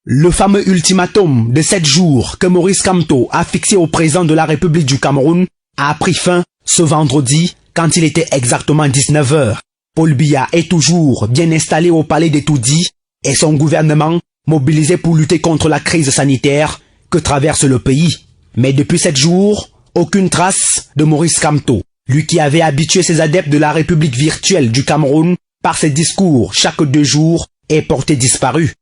Le fameux ultimatum de 7 jours que Maurice Kamto a fixé au président de la République du Cameroun a pris fin ce vendredi quand il était exactement 19 h. Paul Biya est toujours bien installé au palais des Tout-Dits et son gouvernement mobilisé pour lutter contre la crise sanitaire que traverse le pays. Mais depuis 7 jours, aucune trace de Maurice Kamto, lui qui avait habitué ses adeptes de la République virtuelle du Cameroun par ses discours chaque 2 jours, est porté disparu.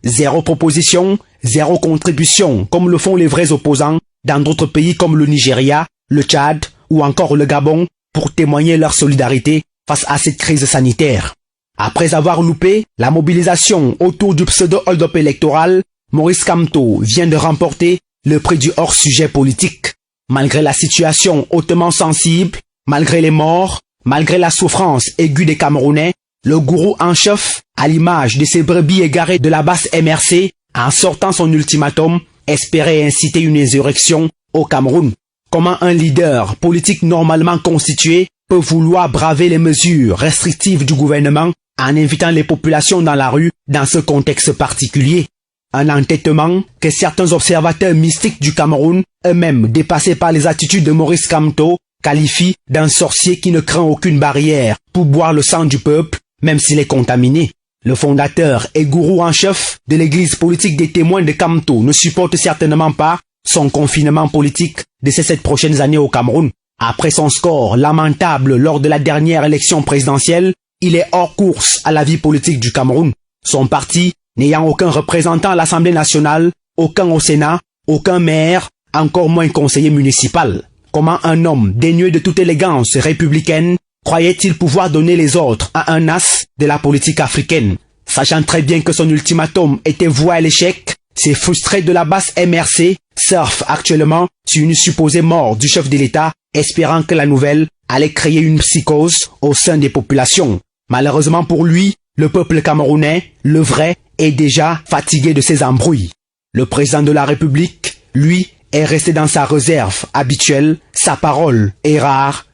Zéro proposition, zéro contribution, comme le font les vrais opposants dans d'autres pays comme le Nigeria, le Tchad ou encore le Gabon pour témoigner leur solidarité face à cette crise sanitaire. Après avoir loupé la mobilisation autour du pseudo-hold-up électoral, Maurice Kamto vient de remporter le prix du hors-sujet politique. Malgré la situation hautement sensible, malgré les morts, malgré la souffrance aiguë des Camerounais, le gourou en chef, à l'image de ces brebis égarées de la basse MRC, en sortant son ultimatum, espérait inciter une insurrection au Cameroun. Comment un leader politique normalement constitué peut vouloir braver les mesures restrictives du gouvernement en invitant les populations dans la rue dans ce contexte particulier? Un entêtement que certains observateurs mystiques du Cameroun, eux-mêmes dépassés par les attitudes de Maurice Kamto, qualifient d'un sorcier qui ne craint aucune barrière pour boire le sang du peuple, même s'il est contaminé. Le fondateur et gourou en chef de l'église politique des témoins de Kamto ne supporte certainement pas son confinement politique de ces 7 prochaines années au Cameroun. Après son score lamentable lors de la dernière élection présidentielle, il est hors course à la vie politique du Cameroun. Son parti, n'ayant aucun représentant à l'Assemblée nationale, aucun au Sénat, aucun maire, encore moins conseiller municipal. Comment un homme dénué de toute élégance républicaine croyait-il pouvoir donner les ordres à un as de la politique africaine? Sachant très bien que son ultimatum était voué à l'échec, ces frustrés de la basse MRC surfent actuellement sur une supposée mort du chef de l'État, espérant que la nouvelle allait créer une psychose au sein des populations. Malheureusement pour lui, le peuple camerounais, le vrai, est déjà fatigué de ces embrouilles. Le président de la République, lui, est resté dans sa réserve habituelle, sa parole est rare